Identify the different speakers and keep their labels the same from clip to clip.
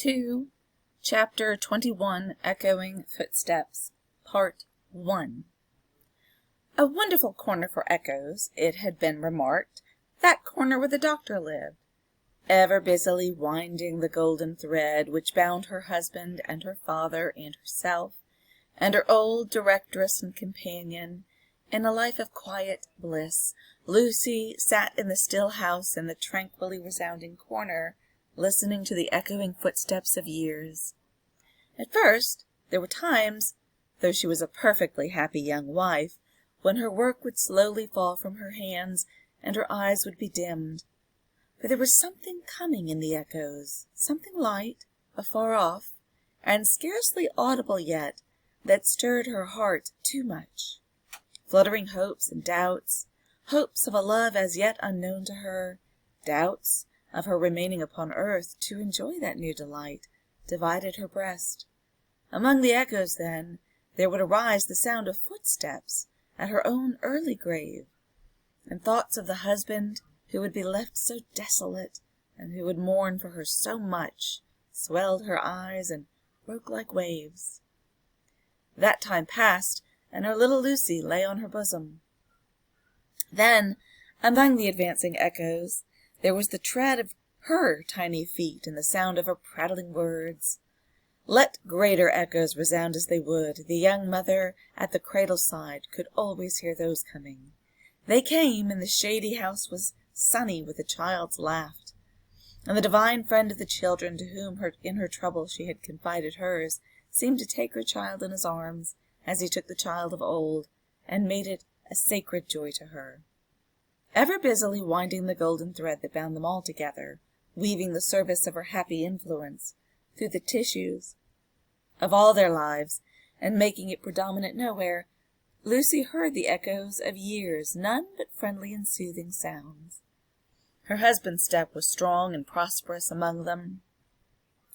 Speaker 1: 2, Chapter 21, Echoing Footsteps, Part 1. A wonderful corner for echoes, it had been remarked, that corner where the doctor lived, ever busily winding the golden thread which bound her husband and her father and herself, and her old directress and companion, in a life of quiet bliss. Lucy sat in the still house in the tranquilly resounding corner, listening to the echoing footsteps of years. At first, there were times, though she was a perfectly happy young wife, when her work would slowly fall from her hands, and her eyes would be dimmed. For there was something coming in the echoes, something light, afar off, and scarcely audible yet, that stirred her heart too much. Fluttering hopes and doubts, hopes of a love as yet unknown to her, doubts of her remaining upon earth to enjoy that new delight, divided her breast. Among the echoes, then, there would arise the sound of footsteps at her own early grave, and thoughts of the husband who would be left so desolate, and who would mourn for her so much, swelled her eyes and broke like waves. That time passed, and her little Lucy lay on her bosom. Then, among the advancing echoes, there was the tread of her tiny feet and the sound of her prattling words. Let greater echoes resound as they would, the young mother at the cradle side could always hear those coming. They came, and the shady house was sunny with the child's laugh, and the divine friend of the children, to whom in her trouble she had confided hers, seemed to take her child in his arms, as he took the child of old, and made it a sacred joy to her. Ever busily winding the golden thread that bound them all together, weaving the service of her happy influence through the tissues of all their lives, and making it predominant nowhere, Lucy heard the echoes of years, none but friendly and soothing sounds. Her husband's step was strong and prosperous among them,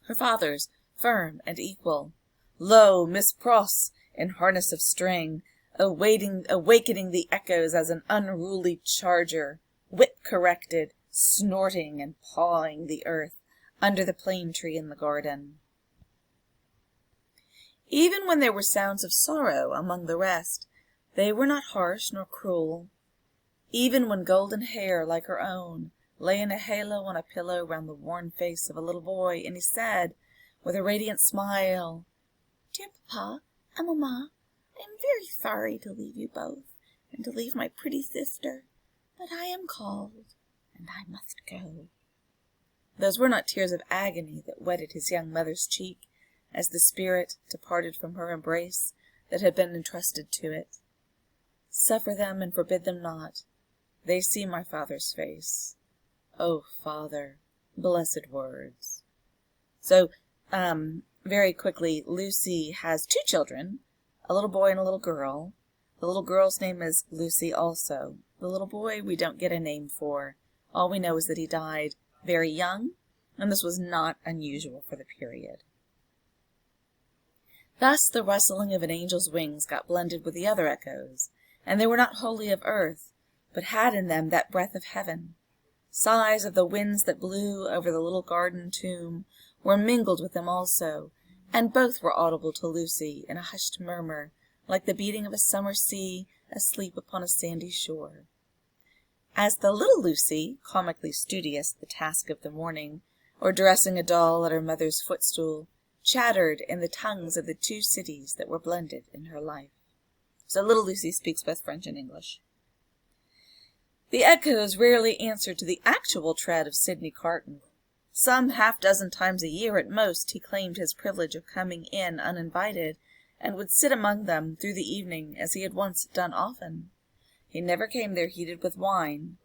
Speaker 1: her father's firm and equal. Lo, Miss Pross, in harness of string, awakening the echoes as an unruly charger, whip-corrected, snorting and pawing the earth under the plane tree in the garden. Even when there were sounds of sorrow among the rest, they were not harsh nor cruel. Even when golden hair like her own lay in a halo on a pillow round the worn face of a little boy, and he said, with a radiant smile, "Dear Papa and Mamma, I am very sorry to leave you both, and to leave my pretty sister, but I am called, and I must go." Those were not tears of agony that wetted his young mother's cheek, as the spirit departed from her embrace that had been entrusted to it. Suffer them and forbid them not. They see my Father's face. O Father, blessed words. So, very quickly, Lucy has two children, a little boy and a little girl. The little girl's name is Lucy also. The little boy we don't get a name for. All we know is that he died very young, and this was not unusual for the period. Thus the rustling of an angel's wings got blended with the other echoes, and they were not wholly of earth, but had in them that breath of heaven. Sighs of the winds that blew over the little garden tomb were mingled with them also, and both were audible to Lucy in a hushed murmur, like the beating of a summer sea asleep upon a sandy shore. As the little Lucy, comically studious at the task of the morning, or dressing a doll at her mother's footstool, chattered in the tongues of the two cities that were blended in her life. So little Lucy speaks both French and English. The echoes rarely answered to the actual tread of Sidney Carton. Some half-dozen times a year at most he claimed his privilege of coming in uninvited, and would sit among them through the evening, as he had once done often. He never came there heated with wine,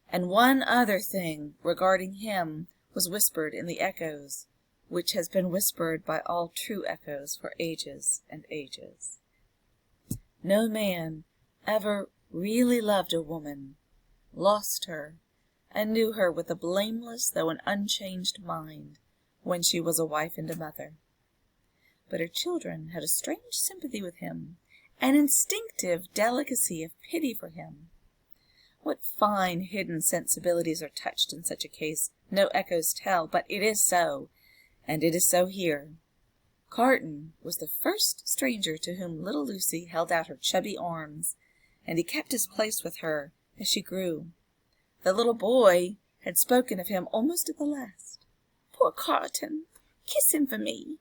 Speaker 1: and one other thing regarding him was whispered in the echoes, which has been whispered by all true echoes for ages and ages. No man ever really loved a woman, lost her, and knew her with a blameless though an unchanged mind when she was a wife and a mother. But her children had a strange sympathy with him, an instinctive delicacy of pity for him. What fine hidden sensibilities are touched in such a case, no echoes tell, but it is so, and it is so here. Carton was the first stranger to whom little Lucy held out her chubby arms, and he kept his place with her as she grew. The little boy had spoken of him almost at the last. "Poor Carton! Kiss him for me."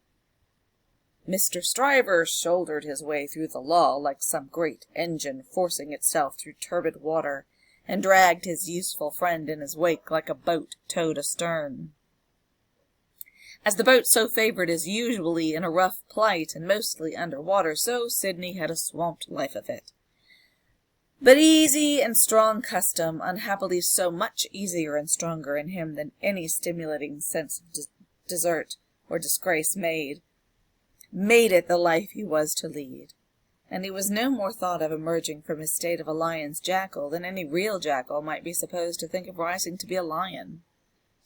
Speaker 1: Mr. Stryver shouldered his way through the lull like some great engine forcing itself through turbid water, and dragged his useful friend in his wake like a boat towed astern. As the boat so favored is usually in a rough plight and mostly under water, so Sidney had a swamped life of it. But easy and strong custom, unhappily so much easier and stronger in him than any stimulating sense of desert or disgrace made it the life he was to lead, and he was no more thought of emerging from his state of a lion's jackal than any real jackal might be supposed to think of rising to be a lion.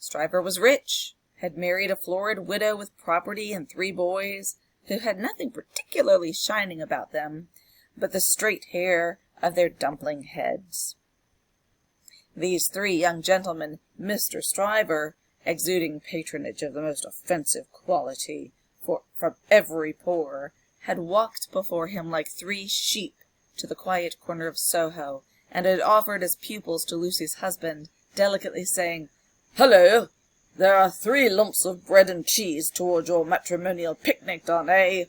Speaker 1: Stryver was rich, had married a florid widow with property and 3 boys, who had nothing particularly shining about them but the straight hair of their dumpling heads. These 3 young gentlemen, Mr. Stryver, exuding patronage of the most offensive quality from every pore, had walked before him like 3 sheep to the quiet corner of Soho, and had offered as pupils to Lucy's husband, delicately saying, "Hullo! There are 3 lumps of bread and cheese toward your matrimonial picnic, Darnay."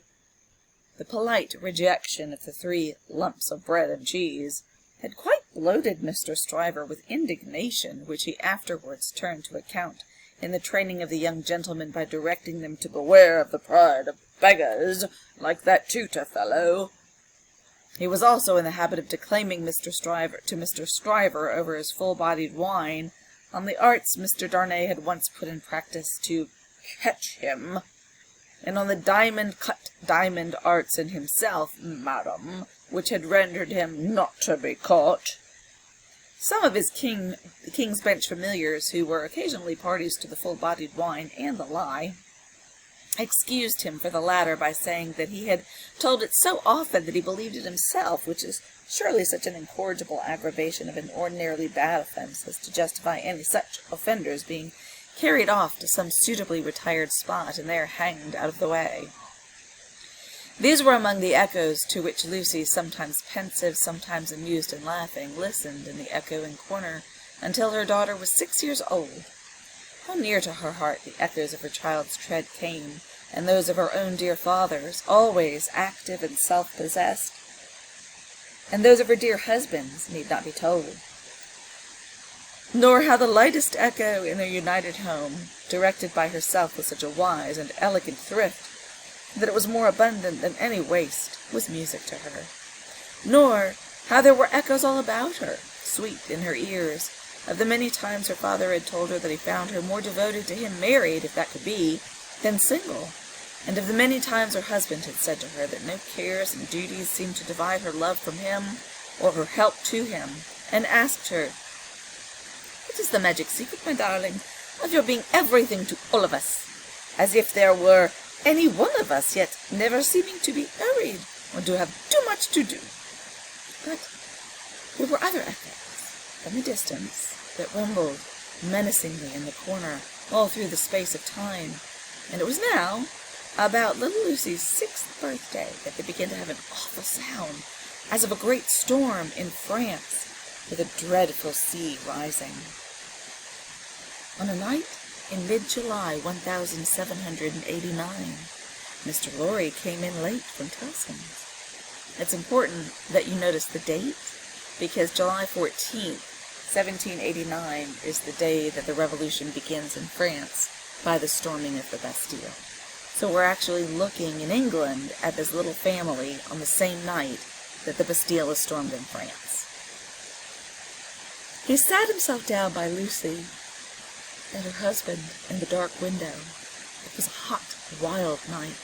Speaker 1: The polite rejection of the 3 lumps of bread and cheese had quite bloated Mr. Stryver with indignation, which he afterwards turned to account in the training of the young gentlemen by directing them to beware of the pride of beggars, like that tutor fellow. He was also in the habit of declaiming to Mr. Stryver over his full-bodied wine on the arts Mr. Darnay had once put in practice to catch him, and on the diamond-cut diamond arts in himself, madam, which had rendered him not to be caught. Some of his King's Bench familiars, who were occasionally parties to the full-bodied wine and the lie, excused him for the latter by saying that he had told it so often that he believed it himself, which is surely such an incorrigible aggravation of an ordinarily bad offense as to justify any such offenders being carried off to some suitably retired spot and there hanged out of the way. These were among the echoes to which Lucy, sometimes pensive, sometimes amused and laughing, listened in the echoing corner until her daughter was 6 years old. How near to her heart the echoes of her child's tread came, and those of her own dear father's, always active and self-possessed, and those of her dear husband's need not be told. Nor how the lightest echo in their united home, directed by herself with such a wise and elegant thrift, that it was more abundant than any waste, was music to her. Nor how there were echoes all about her, sweet in her ears, of the many times her father had told her that he found her more devoted to him married, if that could be, than single, and of the many times her husband had said to her that no cares and duties seemed to divide her love from him, or her help to him, and asked her, "What is the magic secret, my darling, of your being everything to all of us, as if there were any one of us yet never seeming to be hurried, or to have too much to do?" But there were other echoes from the distance that rumbled menacingly in the corner all through the space of time, and it was now about little Lucy's 6th birthday that they began to have an awful sound, as of a great storm in France, with a dreadful sea rising. On a night in mid-July 1789, Mr. Lorry came in late from Tellson's. It's important that you notice the date, because July 14th, 1789 is the day that the Revolution begins in France by the storming of the Bastille. So we're actually looking in England at this little family on the same night that the Bastille is stormed in France. He sat himself down by Lucy and her husband in the dark window. It was a hot, wild night,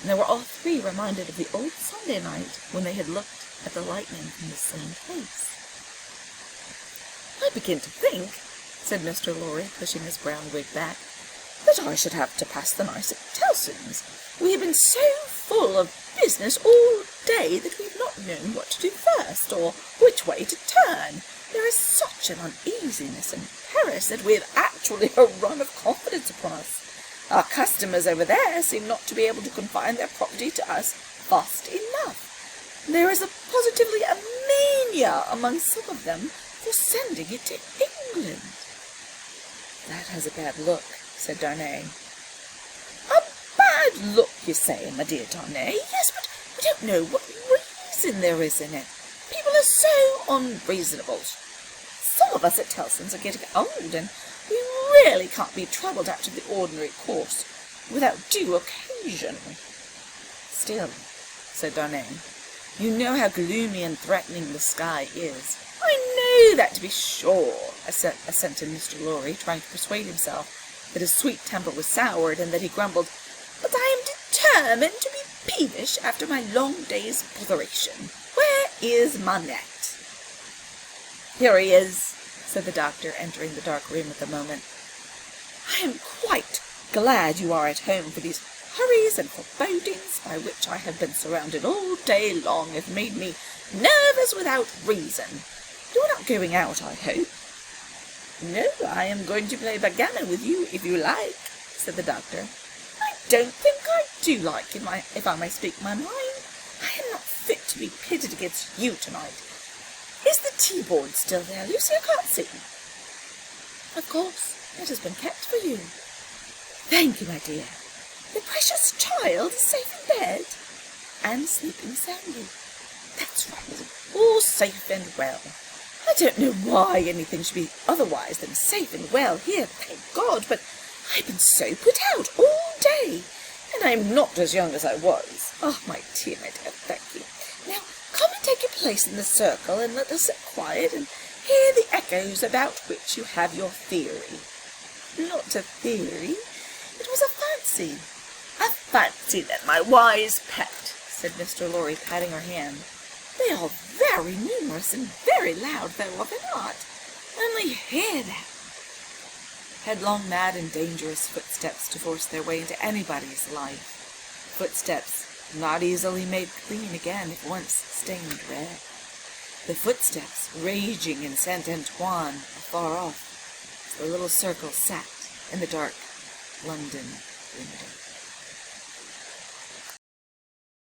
Speaker 1: and they were all 3 reminded of the old Sunday night when they had looked at the lightning from the same place. "I begin to think," said Mr. Lorry, pushing his brown wig back, "that I should have to pass the night at Tellson's. We have been so full of business all day that we have not known what to do first, or which way to turn. There is such an uneasiness in Paris that we have actually a run of confidence upon us. Our customers over there seem not to be able to confine their property to us fast enough. There is positively a mania among some of them for sending it to England." "That has a bad look," said Darnay. "A bad look, you say, my dear Darnay? Yes, but we don't know what reason there is in it. People are so unreasonable. Some of us at Tellson's are getting old, and we really can't be troubled out of the ordinary course without due occasion." "Still," said Darnay, "you know how gloomy and threatening the sky is." "I know that, to be sure," assented Mr. Lorry, trying to persuade himself that his sweet temper was soured, and that he grumbled, "But I am determined to be peevish after my long day's botheration. Where is Manette?" "Here he is," said the doctor, entering the dark room at the moment. "I am quite glad you are at home, for these hurries and forebodings by which I have been surrounded all day long have made me nervous without reason. You are not going out, I hope?" "No, I am going to play backgammon with you, if you like," said the doctor. "I don't think I do like, if I may speak my mind. I am not fit to be pitted against you tonight. Is the tea-board still there, Lucy? I can't see." "Of course, it has been kept for you." "Thank you, my dear. The precious child is safe in bed?" "And sleeping soundly." "That's right, all safe and well. I don't know why anything should be otherwise than safe and well here, thank God, but I've been so put out all day, and I am not as young as I was. Oh, my dear, thank you. Now, come and take your place in the circle, and let us sit quiet and hear the echoes about which you have your theory." "Not a theory. It was a fancy." "A fancy, then, my wise pet," said Mr. Lorry, patting her hand. "They are very numerous and very loud, though of an art. Only hear them." Headlong, mad, and dangerous footsteps to force their way into anybody's life. Footsteps not easily made clean again if once stained red. The footsteps raging in Saint Antoine afar off, as the little circle sat in the dark London window.